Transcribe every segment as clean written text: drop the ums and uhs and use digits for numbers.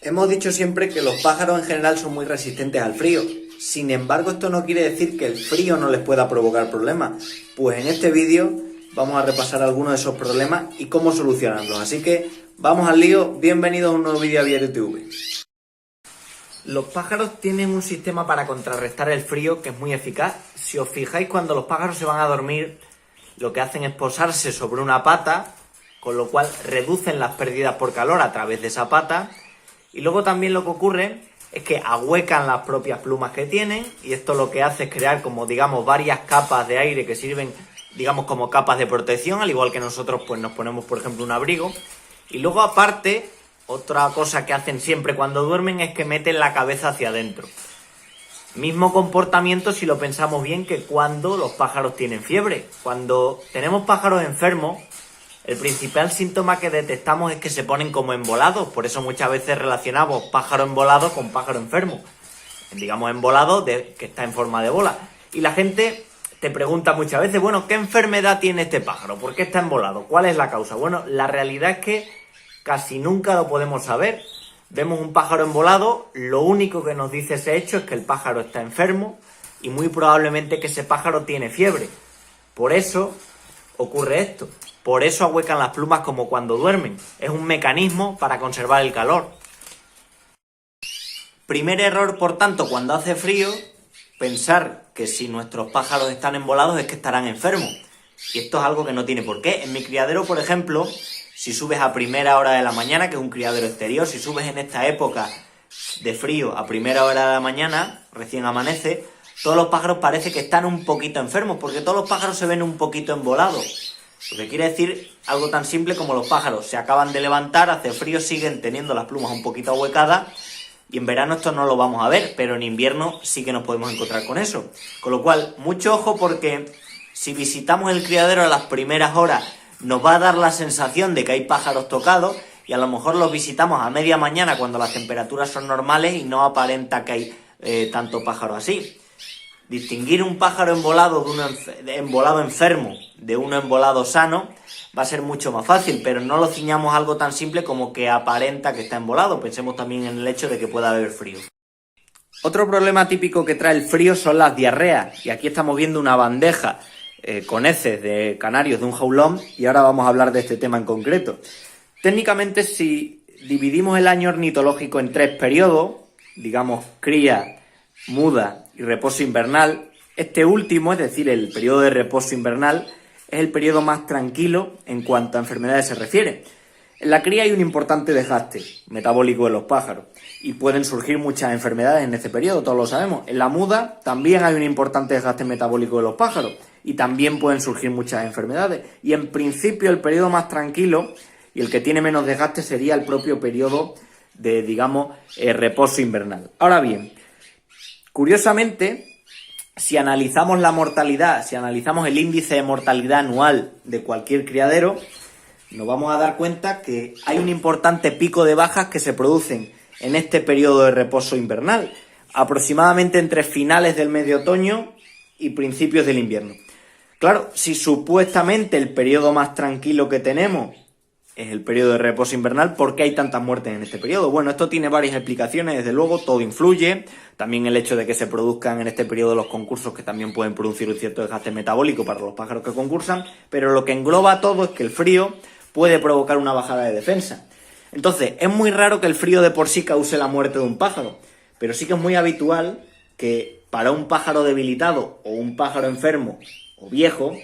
Hemos dicho siempre que los pájaros en general son muy resistentes al frío. Sin embargo, esto no quiere decir que el frío no les pueda provocar problemas. Pues en este vídeo vamos a repasar algunos de esos problemas y cómo solucionarlos. Así que vamos al lío. Bienvenidos a un nuevo vídeo a Aviario TV. Los pájaros tienen un sistema para contrarrestar el frío que es muy eficaz. Si os fijáis, cuando los pájaros se van a dormir, lo que hacen es posarse sobre una pata, con lo cual reducen las pérdidas por calor a través de esa pata. Y luego también lo que ocurre es que ahuecan las propias plumas que tienen, y esto lo que hace es crear como, digamos, varias capas de aire que sirven, digamos, como capas de protección, al igual que nosotros pues nos ponemos, por ejemplo, un abrigo. Y luego, aparte, otra cosa que hacen siempre cuando duermen es que meten la cabeza hacia adentro. Mismo comportamiento, si lo pensamos bien, que cuando los pájaros tienen fiebre. Cuando tenemos pájaros enfermos, el principal síntoma que detectamos es que se ponen como embolados. Por eso muchas veces relacionamos pájaro embolado con pájaro enfermo. Digamos embolado que está en forma de bola. Y la gente te pregunta muchas veces, bueno, ¿qué enfermedad tiene este pájaro? ¿Por qué está embolado? ¿Cuál es la causa? Bueno, la realidad es que casi nunca lo podemos saber. Vemos un pájaro embolado, lo único que nos dice ese hecho es que el pájaro está enfermo y muy probablemente que ese pájaro tiene fiebre. Por eso ocurre esto. Por eso ahuecan las plumas como cuando duermen. Es un mecanismo para conservar el calor. Primer error, por tanto, cuando hace frío, pensar que si nuestros pájaros están embolados es que estarán enfermos. Y esto es algo que no tiene por qué. En mi criadero, por ejemplo, si subes a primera hora de la mañana, que es un criadero exterior, si subes en esta época de frío a primera hora de la mañana, recién amanece, todos los pájaros parece que están un poquito enfermos, porque todos los pájaros se ven un poquito embolados. Lo que quiere decir algo tan simple como los pájaros se acaban de levantar, hace frío, siguen teniendo las plumas un poquito ahuecadas, y en verano esto no lo vamos a ver, pero en invierno sí que nos podemos encontrar con eso. Con lo cual, mucho ojo, porque si visitamos el criadero a las primeras horas nos va a dar la sensación de que hay pájaros tocados, y a lo mejor los visitamos a media mañana cuando las temperaturas son normales y no aparenta que hay tanto pájaro así. Distinguir un pájaro embolado de un embolado enfermo de uno embolado sano va a ser mucho más fácil, pero no lo ciñamos a algo tan simple como que aparenta que está embolado. Pensemos también en el hecho de que pueda haber frío. Otro problema típico que trae el frío son las diarreas, y aquí estamos viendo una bandeja con heces de canarios de un jaulón, y ahora vamos a hablar de este tema en concreto. Técnicamente, si dividimos el año ornitológico en 3 periodos, digamos cría, muda y reposo invernal, este último, es decir, el periodo de reposo invernal, es el periodo más tranquilo en cuanto a enfermedades se refiere. En la cría hay un importante desgaste metabólico de los pájaros y pueden surgir muchas enfermedades en este periodo, todos lo sabemos. En la muda también hay un importante desgaste metabólico de los pájaros y también pueden surgir muchas enfermedades. Y en principio el periodo más tranquilo y el que tiene menos desgaste sería el propio periodo de, digamos, reposo invernal. Ahora bien, curiosamente, si analizamos la mortalidad, si analizamos el índice de mortalidad anual de cualquier criadero, nos vamos a dar cuenta que hay un importante pico de bajas que se producen en este periodo de reposo invernal, aproximadamente entre finales del mes de otoño y principios del invierno. Claro, si supuestamente el periodo más tranquilo que tenemos es el periodo de reposo invernal, ¿por qué hay tantas muertes en este periodo? Bueno, esto tiene varias explicaciones, desde luego, todo influye. También el hecho de que se produzcan en este periodo los concursos, que también pueden producir un cierto desgaste metabólico para los pájaros que concursan, pero lo que engloba todo es que el frío puede provocar una bajada de defensa. Entonces, es muy raro que el frío de por sí cause la muerte de un pájaro, pero sí que es muy habitual que para un pájaro debilitado o un pájaro enfermo o viejo,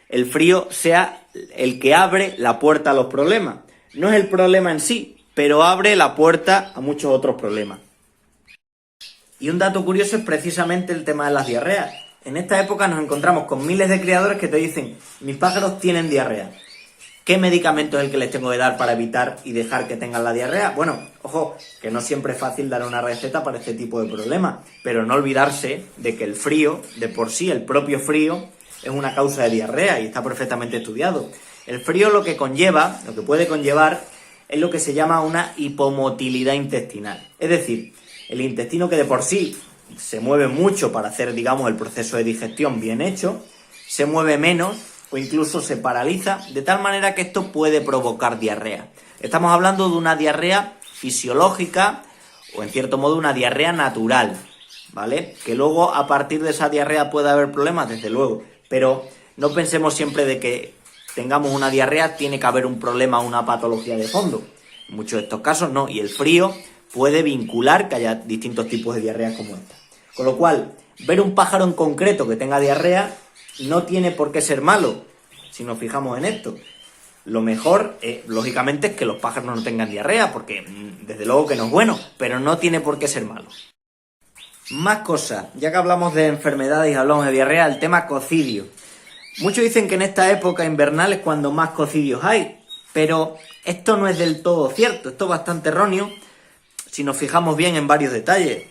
el frío sea el que abre la puerta a los problemas. No es el problema en sí, pero abre la puerta a muchos otros problemas. Y un dato curioso es precisamente el tema de las diarreas. En esta época nos encontramos con miles de criadores que te dicen: mis pájaros tienen diarrea. ¿Qué medicamento es el que les tengo que dar para evitar y dejar que tengan la diarrea? Bueno, ojo, que no siempre es fácil dar una receta para este tipo de problemas, pero no olvidarse de que el frío, de por sí, el propio frío, es una causa de diarrea y está perfectamente estudiado. El frío lo que puede conllevar, es lo que se llama una hipomotilidad intestinal. Es decir, el intestino, que de por sí se mueve mucho para hacer, digamos, el proceso de digestión bien hecho, se mueve menos o incluso se paraliza, de tal manera que esto puede provocar diarrea. Estamos hablando de una diarrea fisiológica o en cierto modo una diarrea natural, ¿vale? Que luego a partir de esa diarrea puede haber problemas, desde luego, pero no pensemos siempre de que tengamos una diarrea tiene que haber un problema, una patología de fondo. En muchos de estos casos no, y el frío puede vincular que haya distintos tipos de diarreas como esta. Con lo cual, ver un pájaro en concreto que tenga diarrea no tiene por qué ser malo, si nos fijamos en esto. Lo mejor, lógicamente, es que los pájaros no tengan diarrea, porque desde luego que no es bueno, pero no tiene por qué ser malo. Más cosas, ya que hablamos de enfermedades y hablamos de diarrea, el tema cocidio. Muchos dicen que en esta época invernal es cuando más cocidios hay, pero esto no es del todo cierto, esto es bastante erróneo si nos fijamos bien en varios detalles.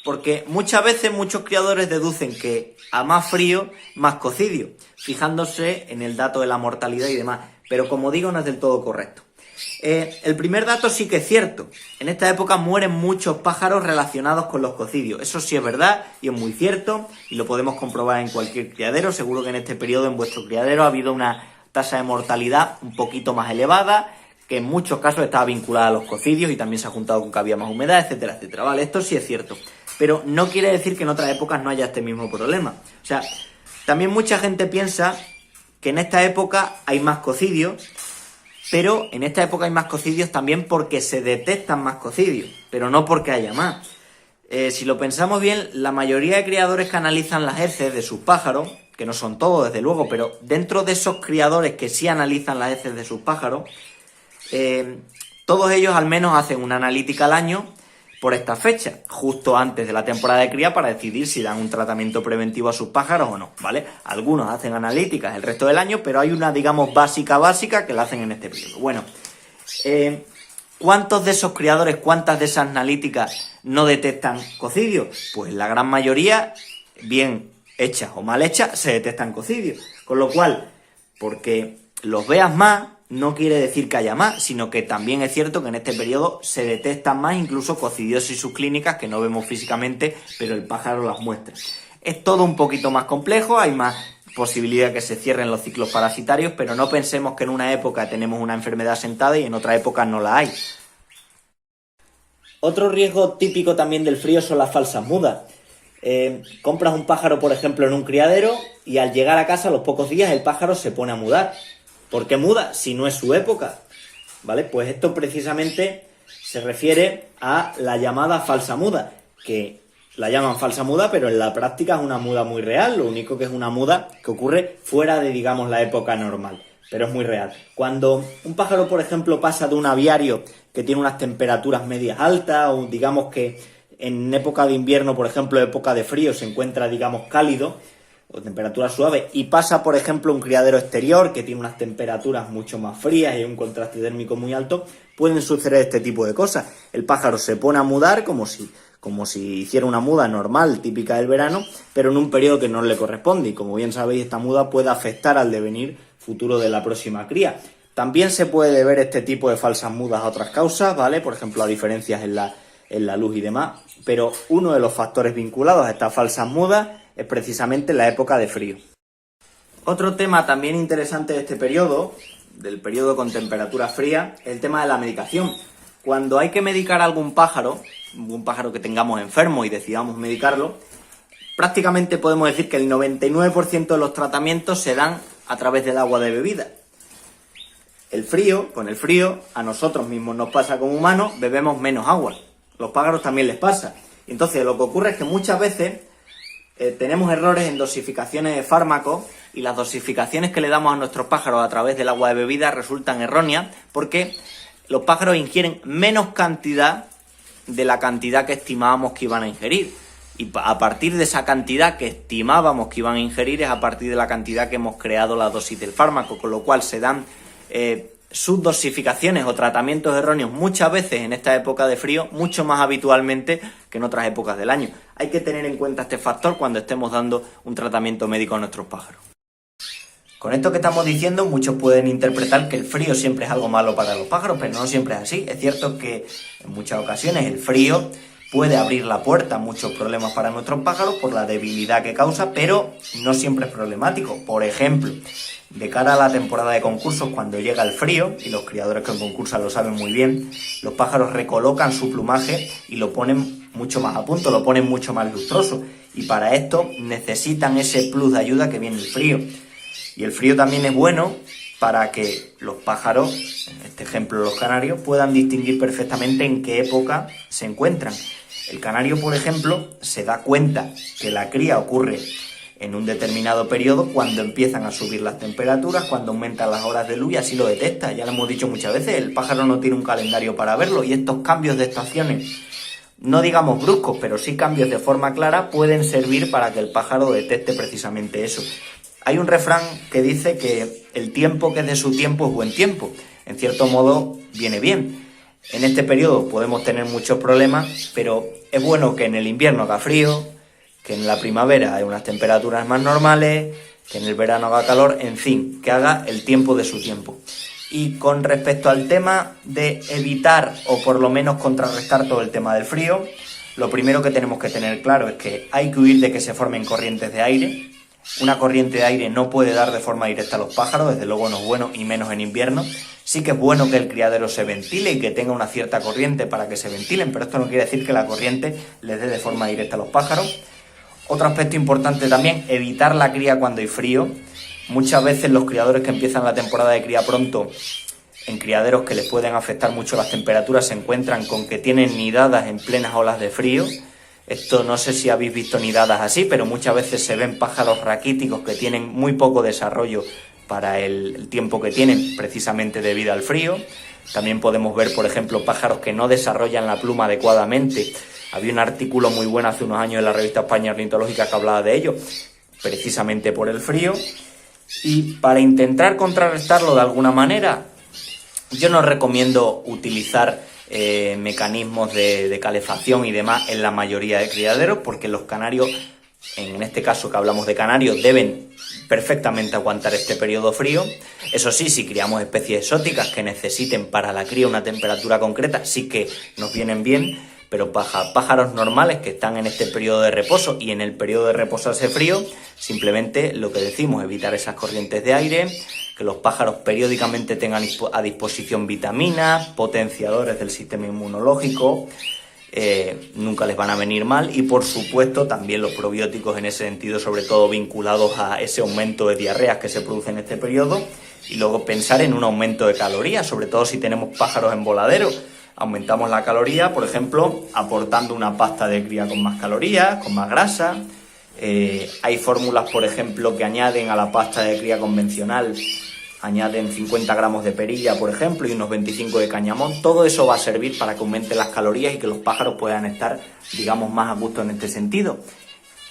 Porque muchas veces muchos criadores deducen que a más frío, más cocidio, fijándose en el dato de la mortalidad y demás. Pero como digo, no es del todo correcto. El primer dato sí que es cierto. En esta época mueren muchos pájaros relacionados con los cocidios. Eso sí es verdad y es muy cierto y lo podemos comprobar en cualquier criadero. Seguro que en este periodo en vuestro criadero ha habido una tasa de mortalidad un poquito más elevada, que en muchos casos estaba vinculada a los cocidios y también se ha juntado con que había más humedad, etcétera, etcétera. Vale, esto sí es cierto. Pero no quiere decir que en otras épocas no haya este mismo problema. O sea, también mucha gente piensa que en esta época hay más cocidios, pero en esta época hay más cocidios también porque se detectan más cocidios, pero no porque haya más. Si lo pensamos bien, la mayoría de criadores que analizan las heces de sus pájaros, que no son todos desde luego, pero dentro de esos criadores que sí analizan las heces de sus pájaros, todos ellos al menos hacen una analítica al año por esta fecha, justo antes de la temporada de cría, para decidir si dan un tratamiento preventivo a sus pájaros o no, ¿vale? Algunos hacen analíticas el resto del año, pero hay una, digamos, básica que la hacen en este periodo. Bueno, ¿cuántos de esos criadores, cuántas de esas analíticas no detectan cocidios? Pues la gran mayoría, bien hechas o mal hechas, se detectan cocidios. Con lo cual, porque los veas más, no quiere decir que haya más, sino que también es cierto que en este periodo se detectan más incluso coccidiosis subclínicas que no vemos físicamente, pero el pájaro las muestra. Es todo un poquito más complejo, hay más posibilidad de que se cierren los ciclos parasitarios, pero no pensemos que en una época tenemos una enfermedad sentada y en otra época no la hay. Otro riesgo típico también del frío son las falsas mudas. Compras un pájaro, por ejemplo, en un criadero y al llegar a casa a los pocos días el pájaro se pone a mudar. ¿Por qué muda? Si no es su época, ¿vale? Pues esto precisamente se refiere a la llamada falsa muda, que la llaman falsa muda, pero en la práctica es una muda muy real, lo único que es una muda que ocurre fuera de, digamos, la época normal, pero es muy real. Cuando un pájaro, por ejemplo, pasa de un aviario que tiene unas temperaturas medias altas, o digamos que en época de invierno, por ejemplo, época de frío, se encuentra, digamos, cálido, o temperaturas suaves, y pasa, por ejemplo, un criadero exterior que tiene unas temperaturas mucho más frías y un contraste térmico muy alto, pueden suceder este tipo de cosas. El pájaro se pone a mudar como si hiciera una muda normal, típica del verano, pero en un periodo que no le corresponde, y como bien sabéis, esta muda puede afectar al devenir futuro de la próxima cría. También se puede deber este tipo de falsas mudas a otras causas, ¿vale? Por ejemplo, a diferencias en la luz y demás, pero uno de los factores vinculados a estas falsas mudas es precisamente la época de frío. Otro tema también interesante de este periodo, del periodo con temperatura fría, es el tema de la medicación. Cuando hay que medicar a algún pájaro, un pájaro que tengamos enfermo y decidamos medicarlo, prácticamente podemos decir que el 99% de los tratamientos se dan a través del agua de bebida. Con el frío, a nosotros mismos nos pasa como humanos, bebemos menos agua. Los pájaros también les pasa. Entonces lo que ocurre es que muchas veces tenemos errores en dosificaciones de fármacos y las dosificaciones que le damos a nuestros pájaros a través del agua de bebida resultan erróneas porque los pájaros ingieren menos cantidad de la cantidad que estimábamos que iban a ingerir. Y a partir de esa cantidad que estimábamos que iban a ingerir es a partir de la cantidad que hemos creado la dosis del fármaco, con lo cual se dan subdosificaciones o tratamientos erróneos muchas veces en esta época de frío, mucho más habitualmente que en otras épocas del año. Hay que tener en cuenta este factor cuando estemos dando un tratamiento médico a nuestros pájaros. Con esto que estamos diciendo, muchos pueden interpretar que el frío siempre es algo malo para los pájaros, pero no siempre es así. Es cierto que en muchas ocasiones el frío puede abrir la puerta a muchos problemas para nuestros pájaros por la debilidad que causa, pero no siempre es problemático. Por ejemplo, De cara a la temporada de concursos, cuando llega el frío, y los criadores que concursan lo saben muy bien, los pájaros recolocan su plumaje y lo ponen mucho más a punto, lo ponen mucho más lustroso. Y para esto necesitan ese plus de ayuda que viene el frío. Y el frío también es bueno para que los pájaros, en este ejemplo los canarios, puedan distinguir perfectamente en qué época se encuentran. El canario, por ejemplo, se da cuenta que la cría ocurre en un determinado periodo cuando empiezan a subir las temperaturas, cuando aumentan las horas de luz, y así lo detecta. Ya lo hemos dicho muchas veces, el pájaro no tiene un calendario para verlo, y estos cambios de estaciones, no digamos bruscos, pero sí cambios de forma clara, pueden servir para que el pájaro detecte precisamente eso. Hay un refrán que dice que el tiempo que es de su tiempo es buen tiempo. En cierto modo viene bien. En este periodo podemos tener muchos problemas, pero es bueno que en el invierno haga frío, que en la primavera hay unas temperaturas más normales, que en el verano haga calor, en fin, que haga el tiempo de su tiempo. Y con respecto al tema de evitar o por lo menos contrarrestar todo el tema del frío, lo primero que tenemos que tener claro es que hay que huir de que se formen corrientes de aire. Una corriente de aire no puede dar de forma directa a los pájaros, desde luego no es bueno, y menos en invierno. Sí que es bueno que el criadero se ventile y que tenga una cierta corriente para que se ventilen, pero esto no quiere decir que la corriente les dé de forma directa a los pájaros. Otro aspecto importante también, evitar la cría cuando hay frío. Muchas veces los criadores que empiezan la temporada de cría pronto, en criaderos que les pueden afectar mucho las temperaturas, se encuentran con que tienen nidadas en plenas olas de frío. Esto no sé si habéis visto nidadas así, pero muchas veces se ven pájaros raquíticos que tienen muy poco desarrollo para el tiempo que tienen, precisamente debido al frío. También podemos ver, por ejemplo, pájaros que no desarrollan la pluma adecuadamente. Había un artículo muy bueno hace unos años en la revista España Ornitológica que hablaba de ello, precisamente por el frío. Y para intentar contrarrestarlo de alguna manera, yo no recomiendo utilizar mecanismos de calefacción y demás en la mayoría de criaderos, porque los canarios, en este caso que hablamos de canarios, deben perfectamente aguantar este periodo frío. Eso sí, si criamos especies exóticas que necesiten para la cría una temperatura concreta, sí que nos vienen bien, pero pájaros normales que están en este periodo de reposo y en el periodo de reposo hace frío, simplemente lo que decimos, evitar esas corrientes de aire, que los pájaros periódicamente tengan a disposición vitaminas, potenciadores del sistema inmunológico, nunca les van a venir mal, y por supuesto también los probióticos en ese sentido, sobre todo vinculados a ese aumento de diarreas que se produce en este periodo, y luego pensar en un aumento de calorías, sobre todo si tenemos pájaros en voladero. Aumentamos la caloría, por ejemplo, aportando una pasta de cría con más calorías, con más grasa. Hay fórmulas, por ejemplo, que añaden a la pasta de cría convencional, añaden 50 gramos de perilla, por ejemplo, y unos 25 de cañamón. Todo eso va a servir para que aumenten las calorías y que los pájaros puedan estar, digamos, más a gusto en este sentido.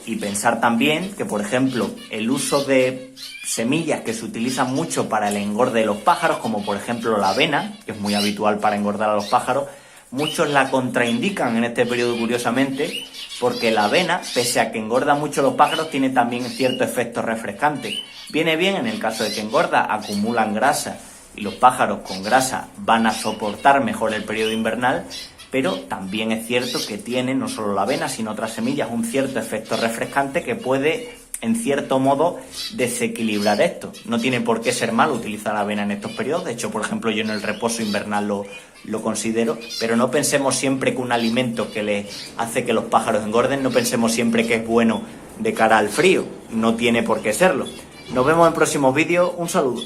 Y pensar también que, por ejemplo, el uso de semillas que se utilizan mucho para el engorde de los pájaros, como por ejemplo la avena, que es muy habitual para engordar a los pájaros, muchos la contraindican en este periodo, curiosamente, porque la avena, pese a que engorda mucho a los pájaros, tiene también cierto efecto refrescante. Viene bien en el caso de que engorda, acumulan grasa y los pájaros con grasa van a soportar mejor el periodo invernal, pero también es cierto que tiene, no solo la avena, sino otras semillas, un cierto efecto refrescante que puede, en cierto modo, desequilibrar esto. No tiene por qué ser malo utilizar la avena en estos periodos. De hecho, por ejemplo, yo en el reposo invernal lo considero, pero no pensemos siempre que un alimento que le hace que los pájaros engorden, no pensemos siempre que es bueno de cara al frío. No tiene por qué serlo. Nos vemos en próximos vídeos. Un saludo.